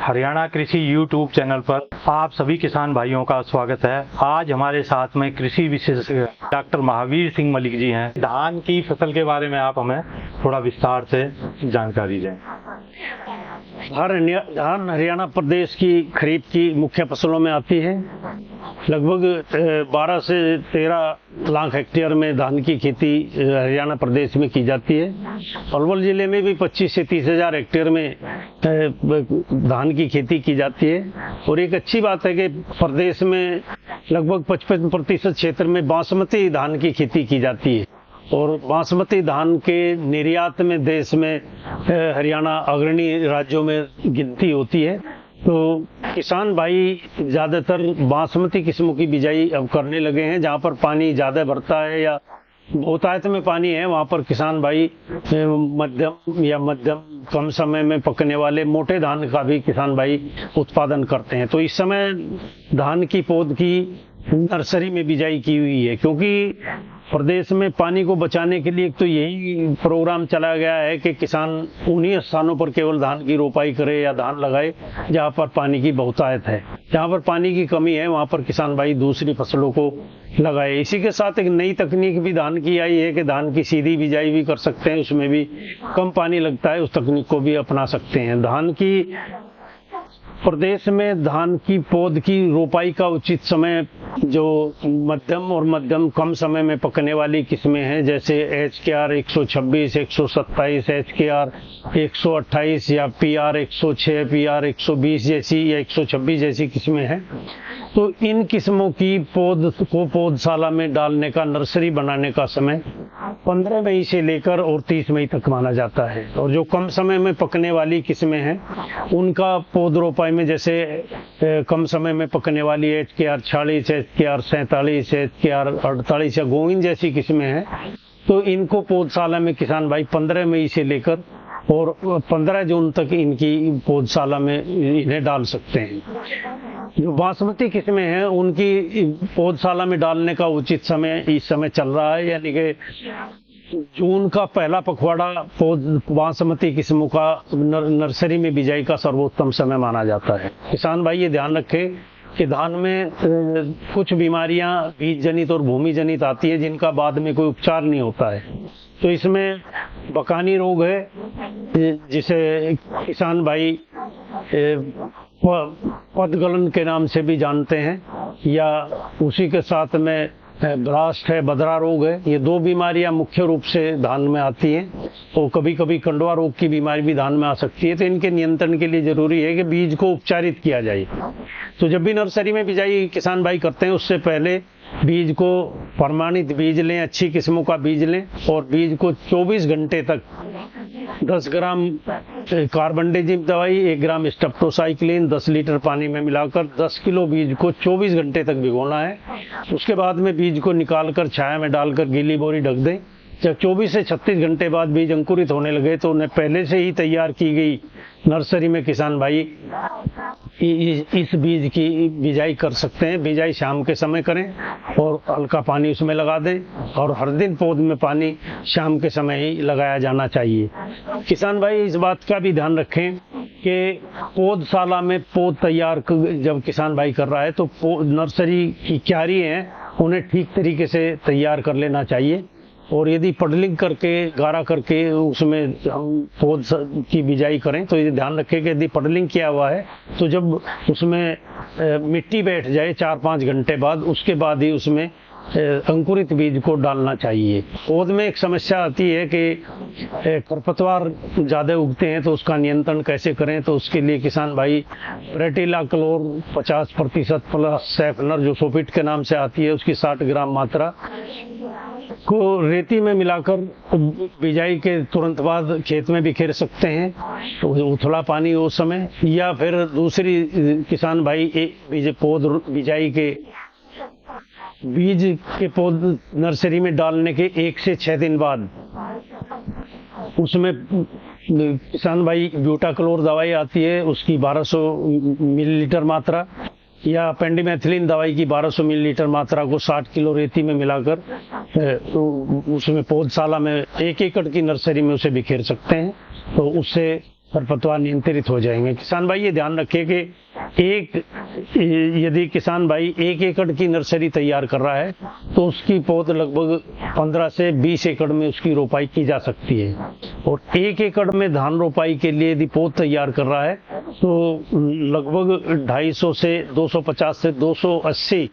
हरियाणा कृषि YouTube channel पर आप सभी किसान भाइयों का स्वागत है। आज हमारे साथ में कृषि विशेषज्ञ डॉक्टर महावीर सिंह मलिक जी हैं। धान की फसल के बारे में आप हमें थोड़ा विस्तार से जानकारी दें। धान हरियाणा प्रदेश की खरीफ की मुख्य फसलों में आती है। लगभग 12 से 13 लाख हेक्टेयर में धान की खेती हरियाणा प्रदेश में की जाती है। पलवल जिले में भी 25 से 30 हजार हेक्टेयर में धान की खेती की जाती है। और एक अच्छी बात है कि प्रदेश में लगभग 55% क्षेत्र में बासमती धान की खेती की जाती है और बासमती धान के निर्यात में देश में हरियाणा अग्रणी राज्यों में गिनती होती है। तो किसान भाई ज्यादातर बासमती किस्मों की बिजाई अब करने लगे हैं। जहां पर पानी ज्यादा भरता है या बहुतायत में पानी है, वहां पर किसान भाई मध्यम कम समय में पकने वाले मोटे धान का भी किसान भाई उत्पादन करते हैं। तो इस समय धान की पौध की नर्सरी में बिजाई की हुई है, क्योंकि प्रदेश में पानी को बचाने के लिए तो यही प्रोग्राम चलाया गया है कि किसान उन्हीं स्थानों पर केवल धान की रोपाई करे या धान लगाए जहां पर पानी की बहुतायत है। जहां पर पानी की कमी है वहां पर किसान भाई दूसरी फसलों को लगाए। इसी के साथ एक नई तकनीक भी धान की आई है कि धान की सीधी बिजाई भी कर सकते हैं, उसमें भी कम पानी लगता है, उस तकनीक को भी अपना सकते हैं। धान की प्रदेश में धान की पौध की रोपाई का उचित समय जो मध्यम कम समय में पकने वाली किस्में हैं, जैसे HKR 126, 127, HKR 128 या PR 106, PR 120 जैसी या 126 जैसी किस्में हैं। तो इन किस्मों की पौधशाला में डालने का, नर्सरी बनाने का समय 15 मई से लेकर और 30 मई तक माना जाता है। और जो कम समय में पकने वाली किस्में हैं उनका पौध रोपाई में, जैसे कम समय में पकने वाली HKR 46, HKR 47, HKR 48 या गोविंद जैसी किस्में हैं, तो इनको पौधशाला में किसान भाई 15 मई से लेकर और 15 जून तक इनकी पौधशाला में इन्हें डाल सकते हैं। जो बासमती किस्में हैं उनकी पौधशाला में डालने का उचित समय इस समय चल रहा है, यानी कि जून का पहला पखवाड़ा बासमती किस्मों का नर्सरी में बिजाई का सर्वोत्तम समय माना जाता है। किसान भाई ये ध्यान रखें कि धान में कुछ बीमारियां बीज जनित और भूमि जनित आती है जिनका बाद में कोई उपचार नहीं होता है। तो इसमें बकानी रोग है, जिसे किसान भाई पदगलन के नाम से भी जानते हैं, या उसी के साथ में ब्रास्ट है, बदरा रोग है। ये दो बीमारियां मुख्य रूप से धान में आती हैं और कभी कभी कंडवा रोग की बीमारी भी धान में आ सकती है। तो इनके नियंत्रण के लिए जरूरी है कि बीज को उपचारित किया जाए। तो जब भी नर्सरी में बिजाई किसान भाई करते हैं उससे पहले बीज को प्रमाणित बीज लें, अच्छी किस्मों का बीज लें और बीज को 24 घंटे तक 10 ग्राम कार्बनडाजिम दवाई, 1 ग्राम स्टेप्टोसाइक्लिन 10 लीटर पानी में मिलाकर 10 किलो बीज को 24 घंटे तक भिगोना है। उसके बाद में बीज को निकालकर छाया में डालकर गीली बोरी ढक दें। जब 24 से 36 घंटे बाद बीज अंकुरित होने लगे तो उन्हें पहले से ही तैयार की गई नर्सरी में किसान भाई इस बीज की बिजाई कर सकते हैं। बिजाई शाम के समय करें और हल्का पानी उसमें लगा दें और हर दिन पौध में पानी शाम के समय ही लगाया जाना चाहिए। किसान भाई इस बात का भी ध्यान रखें कि पौधशाला में पौध तैयार जब किसान भाई कर रहा है तो नर्सरी की क्यारी हैं उन्हें ठीक तरीके से तैयार कर लेना चाहिए। और यदि पडलिंग करके गारा करके उसमें हम पौध की बिजाई करें तो ये ध्यान रखें कि यदि पडलिंग किया हुआ है तो जब उसमें मिट्टी बैठ जाए 4-5 घंटे बाद, उसके बाद ही उसमें अंकुरित बीज को डालना चाहिए। पौध में एक समस्या आती है कि खरपतवार ज़्यादा उगते हैं, तो उसका नियंत्रण कैसे करें। तो उसके लिए किसान भाई प्रेटिलाक्लोर 50% प्लस सैफनर जो सोफिट के नाम से आती है उसकी 60 ग्राम मात्रा को रेती में मिलाकर बिजाई के तुरंत बाद खेत में बिखेर सकते हैं, तो उथला पानी उस समय। या फिर दूसरी किसान भाई बिजाई के बीज के पौध नर्सरी में डालने के 1 से 6 दिन बाद उसमें किसान भाई ब्यूटाक्लोर दवाई आती है उसकी 1200 मिलीलीटर मात्रा या पेंडिमेथिलिन दवाई की 1200 मिलीलीटर मात्रा को 60 किलो रेती में मिलाकर उसमें पौधशाला में 1 एकड़ की नर्सरी में उसे बिखेर सकते हैं। तो उससे खरपतवार नियंत्रित हो जाएंगे। किसान भाई ये ध्यान रखें कि यदि किसान भाई 1 एकड़ की नर्सरी तैयार कर रहा है तो उसकी पौध लगभग 15 से 20 एकड़ में उसकी रोपाई की जा सकती है। और 1 एकड़ में धान रोपाई के लिए यदि पौध तैयार कर रहा है तो लगभग 250 से 250 से 280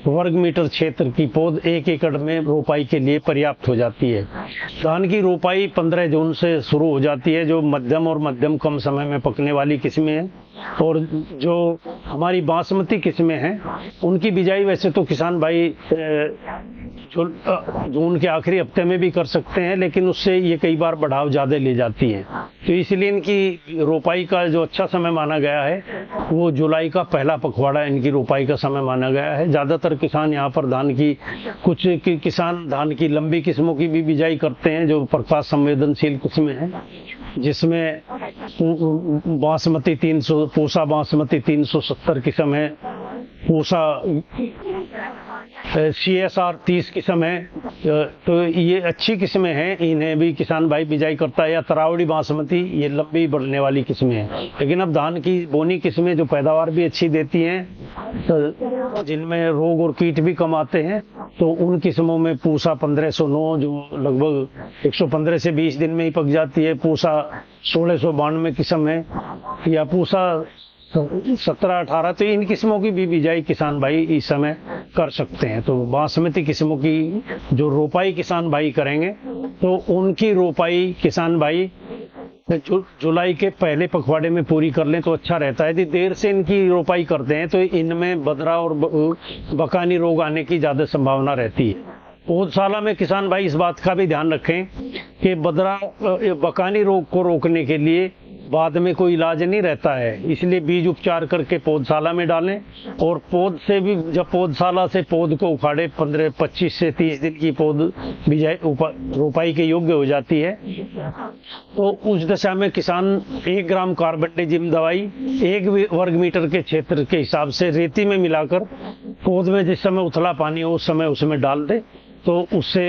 वर्ग मीटर क्षेत्र की पौध 1 एकड़ में रोपाई के लिए पर्याप्त हो जाती है। धान की रोपाई 15 जून से शुरू हो जाती है, जो मध्यम और मध्यम कम समय में पकने वाली किस्में हैं। और जो हमारी बासमती किस्में हैं उनकी बिजाई वैसे तो किसान भाई जून के आखिरी हफ्ते में भी कर सकते हैं, लेकिन उससे ये कई बार बढ़ाव ज़्यादा ले जाती हैं। तो इसलिए इनकी रोपाई का जो अच्छा समय माना गया है वो जुलाई का पहला पखवाड़ा इनकी रोपाई का समय माना गया है। ज़्यादातर किसान यहाँ पर धान की किसान धान की लंबी किस्मों की भी बिजाई करते हैं, जो प्रकाश संवेदनशील किस्में हैं, जिसमें बासमती 300 पूसा बासमती 370 किस्म है, पूसा CSR 30 किस्म है। तो ये अच्छी किस्में हैं, इन्हें भी किसान भाई बिजाई करता है। या तरावड़ी बासमती, ये लंबी बढ़ने वाली किस्में हैं। लेकिन अब धान की बोनी किस्में जो पैदावार भी अच्छी देती हैं, तो जिनमें रोग और कीट भी कम आते हैं, तो उन किस्मों में पूसा 1509 जो लगभग 115 से 20 दिन में ही पक जाती है, पूसा 1692 किस्म है, या पूसा 17-18। तो इन किस्मों की भी बिजाई किसान भाई इस समय कर सकते हैं। तो बासमती किस्मों की जो रोपाई किसान भाई करेंगे तो उनकी रोपाई किसान भाई जुलाई के पहले पखवाड़े में पूरी कर लें तो अच्छा रहता है। यदि देर से इनकी रोपाई करते हैं तो इनमें बदरा और बकानी रोग आने की ज़्यादा संभावना रहती है। पौधशाला में किसान भाई इस बात का भी ध्यान रखें कि बदरा बकानी रोग को रोकने के लिए बाद में कोई इलाज नहीं रहता है, इसलिए बीज उपचार करके पौधशाला में डालें। और पौध से भी जब पौधशाला से पौध को उखाड़े 25 से 30 दिन की पौध बिजाई रोपाई के योग्य हो जाती है, तो उस दशा में किसान 1 ग्राम कार्बेंडाजिम दवाई 1 वर्ग मीटर के क्षेत्र के हिसाब से रेती में मिलाकर पौध में जिस समय उथला पानी हो उस समय उसमें डाल दे, तो उससे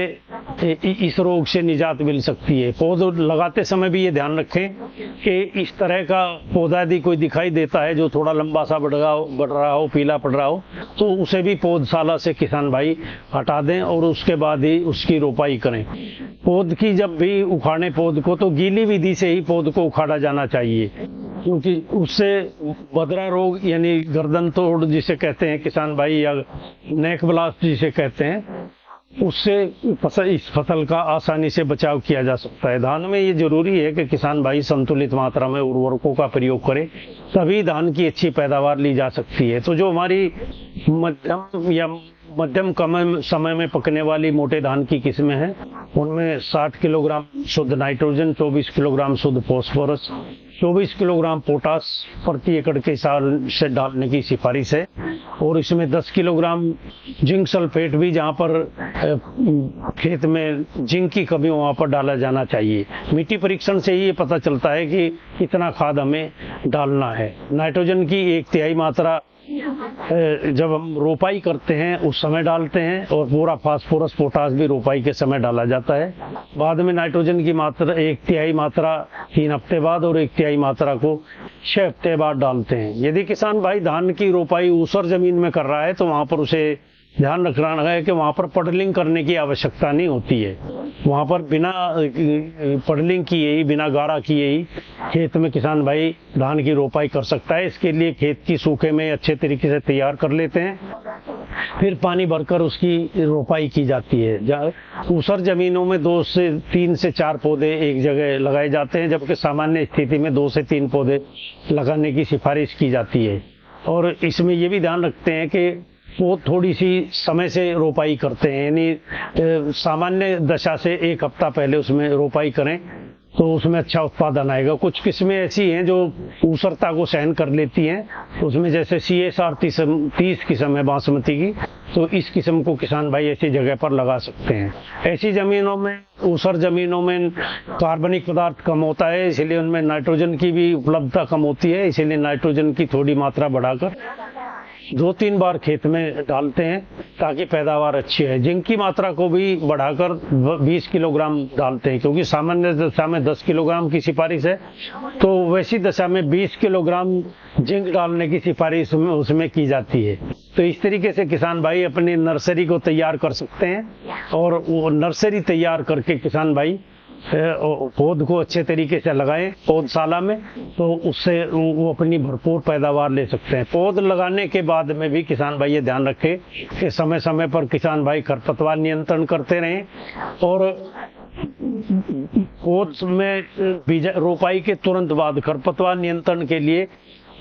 इस रोग से निजात मिल सकती है। पौध लगाते समय भी ये ध्यान रखें कि इस तरह का पौधा यदि कोई दिखाई देता है जो थोड़ा लंबा सा बढ़ रहा हो, पीला पड़ रहा हो, तो उसे भी पौधशाला से किसान भाई हटा दें और उसके बाद ही उसकी रोपाई करें। पौध की जब भी उखाड़ें पौध को तो गीली विधि से ही पौध को उखाड़ा जाना चाहिए, क्योंकि उससे बदरा रोग यानी गर्दन तोड़ जिसे कहते हैं किसान भाई, या नेक ब्लास्ट जिसे कहते हैं, उससे इस फसल का आसानी से बचाव किया जा सकता है। धान में ये जरूरी है कि किसान भाई संतुलित मात्रा में उर्वरकों का प्रयोग करें, तभी धान की अच्छी पैदावार ली जा सकती है। तो जो हमारी मध्यम कम समय में पकने वाली मोटे धान की किस्में हैं, उनमें 60 किलोग्राम शुद्ध नाइट्रोजन, 24 किलोग्राम शुद्ध फॉस्फोरस, 24 किलोग्राम पोटास प्रति एकड़ के हिसाब से डालने की सिफारिश है। और इसमें 10 किलोग्राम जिंक सल्फेट भी जहाँ पर खेत में जिंक की कमी हो वहाँ पर डाला जाना चाहिए। मिट्टी परीक्षण से ही ये पता चलता है कि कितना खाद हमें डालना है। नाइट्रोजन की 1/3 मात्रा जब हम रोपाई करते हैं उस समय डालते हैं, और पूरा फास्फोरस पोटास भी रोपाई के समय डाला जाता है। बाद में नाइट्रोजन की मात्रा 1/3 मात्रा 3 हफ्ते बाद और 1/3 मात्रा को 6 हफ्ते बाद डालते हैं। यदि किसान भाई धान की रोपाई ऊसर जमीन में कर रहा है तो वहां पर उसे ध्यान रखना है कि वहां पर पडलिंग करने की आवश्यकता नहीं होती है। वहां पर बिना पडलिंग किए ही, बिना गाढ़ा किए ही खेत में किसान भाई धान की रोपाई कर सकता है। इसके लिए खेत की सूखे में अच्छे तरीके से तैयार कर लेते हैं, फिर पानी भरकर उसकी रोपाई की जाती है। ऊसर जमीनों में 3 से 4 पौधे एक जगह लगाए जाते हैं, जबकि सामान्य स्थिति में 2 से 3 पौधे लगाने की सिफारिश की जाती है। और इसमें ये भी ध्यान रखते हैं कि वो थोड़ी सी समय से रोपाई करते हैं, यानी सामान्य दशा से 1 हफ्ता पहले उसमें रोपाई करें तो उसमें अच्छा उत्पादन आएगा। कुछ किस्में ऐसी हैं जो ऊसरता को सहन कर लेती हैं, उसमें जैसे CSR 30 किस्म है बासमती की, तो इस किस्म को किसान भाई ऐसी जगह पर लगा सकते हैं। ऐसी जमीनों में, ऊसर जमीनों में कार्बनिक पदार्थ कम होता है, इसलिए उनमें नाइट्रोजन की भी उपलब्धता कम होती है, इसीलिए नाइट्रोजन की थोड़ी मात्रा बढ़ाकर 2-3 बार खेत में डालते हैं ताकि पैदावार अच्छी है। जिंक की मात्रा को भी बढ़ाकर 20 किलोग्राम डालते हैं, क्योंकि सामान्य दशा में 10 किलोग्राम की सिफारिश है, तो वैसी दशा में 20 किलोग्राम जिंक डालने की सिफारिश उसमें की जाती है। तो इस तरीके से किसान भाई अपनी नर्सरी को तैयार कर सकते हैं, और वो नर्सरी तैयार करके किसान भाई पौध को अच्छे तरीके से लगाएं पौधशाला में, तो उससे वो अपनी भरपूर पैदावार ले सकते हैं। पौध लगाने के बाद में भी किसान भाई ये ध्यान रखें कि समय समय पर किसान भाई खरपतवार नियंत्रण करते रहें, और पौध में बीज रोपाई के तुरंत बाद खरपतवार नियंत्रण के लिए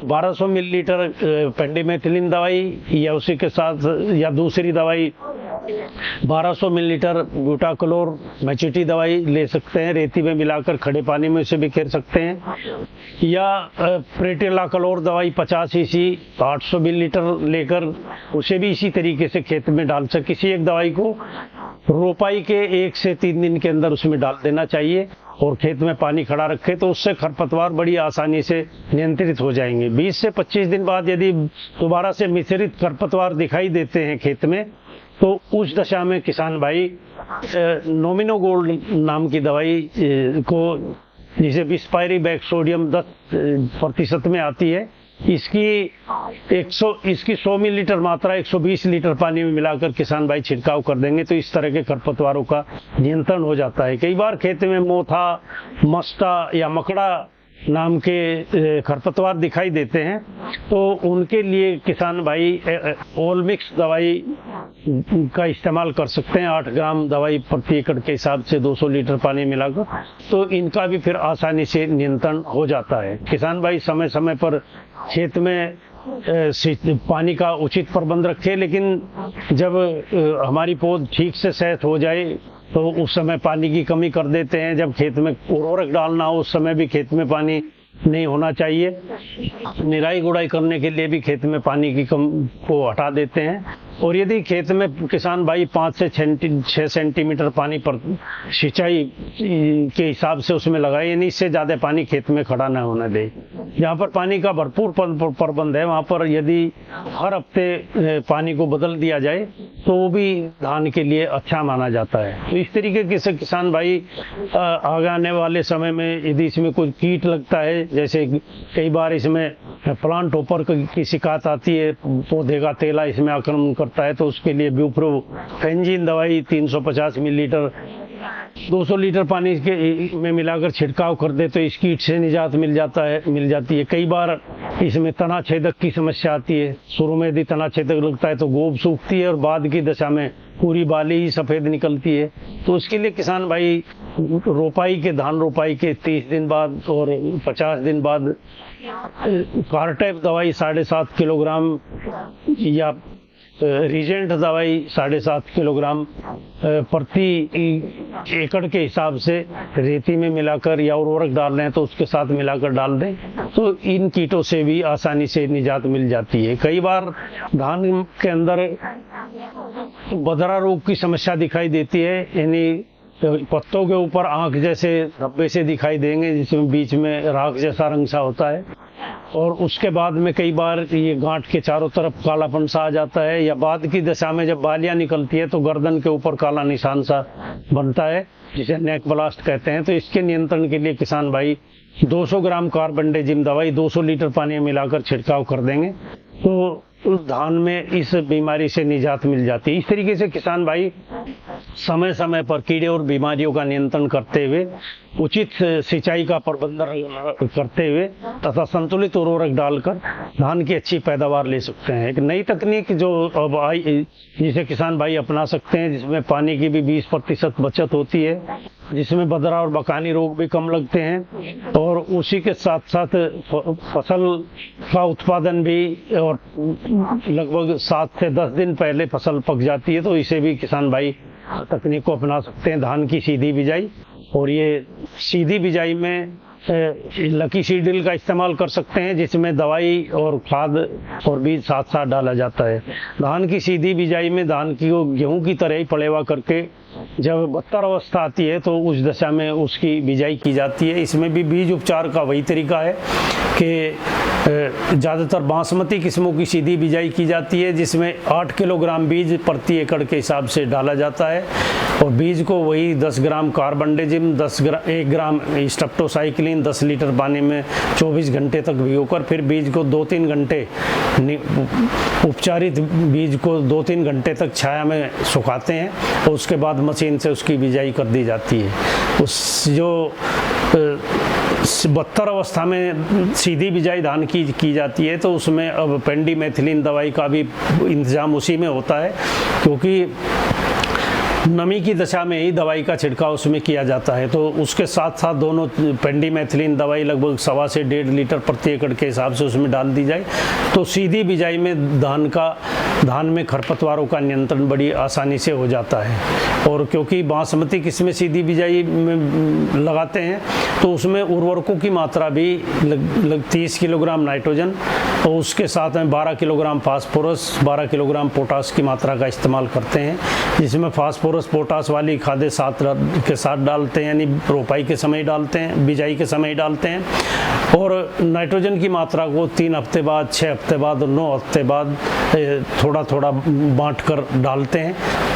1200 मिलीलीटर पेंडिमेथिलिन दवाई या उसी के साथ या दूसरी दवाई 1200 मिलीलीटर ब्यूटाक्लोर मैच्यूटी दवाई ले सकते हैं। रेती में मिलाकर खड़े पानी में उसे बिखेर सकते हैं, या प्रेटिलाक्लोर दवाई 50 सीसी 800 मिलीलीटर लेकर उसे भी इसी तरीके से खेत में डाल सकते। किसी एक दवाई को रोपाई के 1 से 3 दिन के अंदर उसमें डाल देना चाहिए, और खेत में पानी खड़ा रखे तो उससे खरपतवार बड़ी आसानी से नियंत्रित हो जाएंगे। 20 से 25 दिन बाद यदि दोबारा से मिश्रित खरपतवार दिखाई देते हैं खेत में, तो उस दशा में किसान भाई नोमिनो गोल्ड नाम की दवाई को, जिसे बिस्पायरी बैक सोडियम 10% में आती है, इसकी 100 मिलीलीटर मात्रा 120 लीटर पानी में मिलाकर किसान भाई छिड़काव कर देंगे, तो इस तरह के खरपतवारों का नियंत्रण हो जाता है। कई बार खेत में मोथा, मस्टा या मकड़ा नाम के खरपतवार दिखाई देते हैं, तो उनके लिए किसान भाई ऑल मिक्स दवाई का इस्तेमाल कर सकते हैं। 8 ग्राम दवाई प्रति एकड़ के हिसाब से 200 लीटर पानी मिलाकर, तो इनका भी फिर आसानी से नियंत्रण हो जाता है। किसान भाई समय समय पर खेत में पानी का उचित प्रबंध रखें, लेकिन जब हमारी पौध ठीक से सेहत हो जाए तो उस समय पानी की कमी कर देते हैं। जब खेत में उर्वरक डालना हो उस समय भी खेत में पानी नहीं होना चाहिए। निराई गुड़ाई करने के लिए भी खेत में पानी की कम को हटा देते हैं, और यदि खेत में किसान भाई 5 से 6 सेंटीमीटर पानी पर सिंचाई के हिसाब से उसमें लगाए, यानी इससे ज़्यादा पानी खेत में खड़ा न होने दे। जहाँ पर पानी का भरपूर प्रबंध है वहाँ पर यदि हर हफ्ते पानी को बदल दिया जाए तो वो भी धान के लिए अच्छा माना जाता है। तो इस तरीके से किसान भाई आगे आने वाले समय में यदि इसमें कोई कीट लगता है, जैसे कई बार इसमें प्लांट हॉपर की शिकायत आती है, पौधे का तेला इसमें आक्रमण करता है, तो उसके लिए ब्यूप्रोफेंजिन दवाई 350 मिलीलीटर 200 लीटर पानी में मिलाकर छिड़काव कर दे तो इस कीट से निजात मिल जाती है। कई बार इसमें तना छेदक की समस्या आती है। शुरू में यदि तना छेदक लगता है तो गोब सूखती है, और बाद की दशा में पूरी बाली ही सफेद निकलती है। तो उसके लिए किसान भाई धान रोपाई के 30 दिन बाद और 50 दिन बाद कार्टेप दवाई 7.5 किलोग्राम या रीजेंट दवाई 7.5 किलोग्राम प्रति एकड़ के हिसाब से रेती में मिलाकर, या उर्वरक डाल रहे हैं तो उसके साथ मिलाकर डाल दें, तो इन कीटों से भी आसानी से निजात मिल जाती है। कई बार धान के अंदर बदरा रोग की समस्या दिखाई देती है, यानी पत्तों के ऊपर आंख जैसे धब्बे से दिखाई देंगे, जिसमें बीच में राख जैसा रंग सा होता है, और उसके बाद में कई बार ये गांठ के चारों तरफ कालापन सा आ जाता है, या बाद की दशा में जब बालियां निकलती है तो गर्दन के ऊपर काला निशान सा बनता है, जिसे नेक ब्लास्ट कहते हैं। तो इसके नियंत्रण के लिए किसान भाई 200 ग्राम कार्बेंडाजिम दवाई 200 लीटर पानी में मिलाकर छिड़काव कर देंगे, तो उस धान में इस बीमारी से निजात मिल जाती है। इस तरीके से किसान भाई समय समय पर कीड़े और बीमारियों का नियंत्रण करते हुए, उचित सिंचाई का प्रबंधन करते हुए तथा संतुलित उर्वरक डालकर धान की अच्छी पैदावार ले सकते हैं। एक नई तकनीक जो अब आई, जिसे किसान भाई अपना सकते हैं, जिसमें पानी की भी 20% बचत होती है, जिसमें बदरा और बकानी रोग भी कम लगते हैं, और उसी के साथ साथ फसल का उत्पादन भी, और लगभग 7 से 10 दिन पहले फसल पक जाती है, तो इसे भी किसान भाई तकनीक को अपना सकते हैं। धान की सीधी बिजाई, और ये सीधी बिजाई में लकी सीडिल का इस्तेमाल कर सकते हैं, जिसमें दवाई और खाद और बीज साथ साथ डाला जाता है। धान की सीधी बिजाई में धान की को गेहूं की तरह ही पलेवा करके जब 72 अवस्था आती है तो उस दशा में उसकी बिजाई की जाती है। इसमें भी बीज उपचार का वही तरीका है कि ज़्यादातर बासमती किस्मों की सीधी बिजाई की जाती है, जिसमें 8 किलोग्राम बीज प्रति एकड़ के हिसाब से डाला जाता है और बीज को वही 10 ग्राम कार्बनडेजिम, 1 ग्राम स्टेप्टोसाइक्लिन 10 लीटर पानी में 24 घंटे तक भिगोकर फिर बीज को 2-3 घंटे उपचारित बीज को 2-3 घंटे तक छाया में सुखाते हैं और उसके बाद मशीन से उसकी बिजाई कर दी जाती है। उस जो 72 अवस्था में सीधी बिजाई धान की जाती है तो उसमें अब पेंडीमेथिलीन दवाई का भी इंतजाम उसी में होता है, क्योंकि नमी की दशा में ही दवाई का छिड़काव उसमें किया जाता है। तो उसके साथ साथ दोनों पेंडीमेथिलीन दवाई लगभग 1.25 से 1.5 लीटर प्रति एकड़ के हिसाब से उसमें डाल दी जाए तो सीधी बिजाई में धान में खरपतवारों का नियंत्रण बड़ी आसानी से हो जाता है। और क्योंकि बासमती किस्में सीधी बिजाई में लगाते हैं तो उसमें उर्वरकों की मात्रा भी 30 किलोग्राम नाइट्रोजन और उसके साथ में 12 किलोग्राम फास्फोरस, 12 किलोग्राम पोटास की मात्रा का इस्तेमाल करते हैं, जिसमें फास्फोरस पोटास वाली खादें साथ के साथ डालते हैं, यानी रोपाई के समय डालते हैं, बिजाई के समय डालते हैं। और नाइट्रोजन की मात्रा को 3 हफ्ते बाद, 6 हफ्ते बाद और 9 हफ्ते बाद थोड़ा थोड़ा बांट कर डालते हैं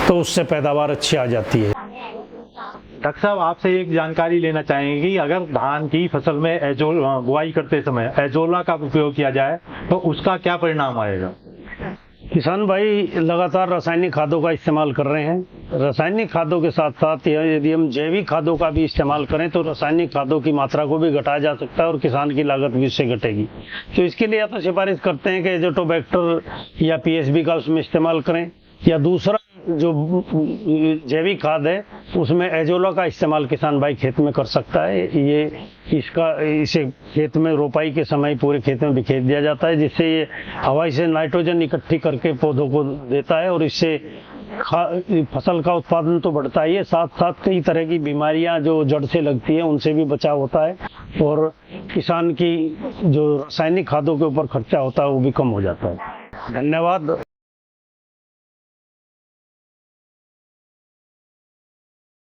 तो उससे पैदावार अच्छी आ जाती है। डॉक्टर साहब, आपसे एक जानकारी लेना चाहेंगे कि अगर धान की फसल में बुआई करते समय एजोला का उपयोग किया जाए तो उसका क्या परिणाम आएगा? किसान भाई लगातार रासायनिक खादों का इस्तेमाल कर रहे हैं। रासायनिक खादों के साथ साथ यदि हम जैविक खादों का भी इस्तेमाल करें तो रासायनिक खादों की मात्रा को भी घटाया जा सकता है और किसान की लागत भी उससे घटेगी। तो इसके लिए या तो सिफारिश करते हैं कि एजोटोबैक्टर या पीएसबी का उसमें इस्तेमाल करें, या दूसरा जो जैविक खाद है उसमें एजोला का इस्तेमाल किसान भाई खेत में कर सकता है। इसे खेत में रोपाई के समय पूरे खेत में बिखेर दिया जाता है, जिससे ये हवाई से नाइट्रोजन इकट्ठी करके पौधों को देता है और इससे फसल का उत्पादन तो बढ़ता ही है, साथ साथ कई तरह की बीमारियां जो जड़ से लगती है उनसे भी बचाव होता है और किसान की जो रासायनिक खादों के ऊपर खर्चा होता है वो भी कम हो जाता है। धन्यवाद।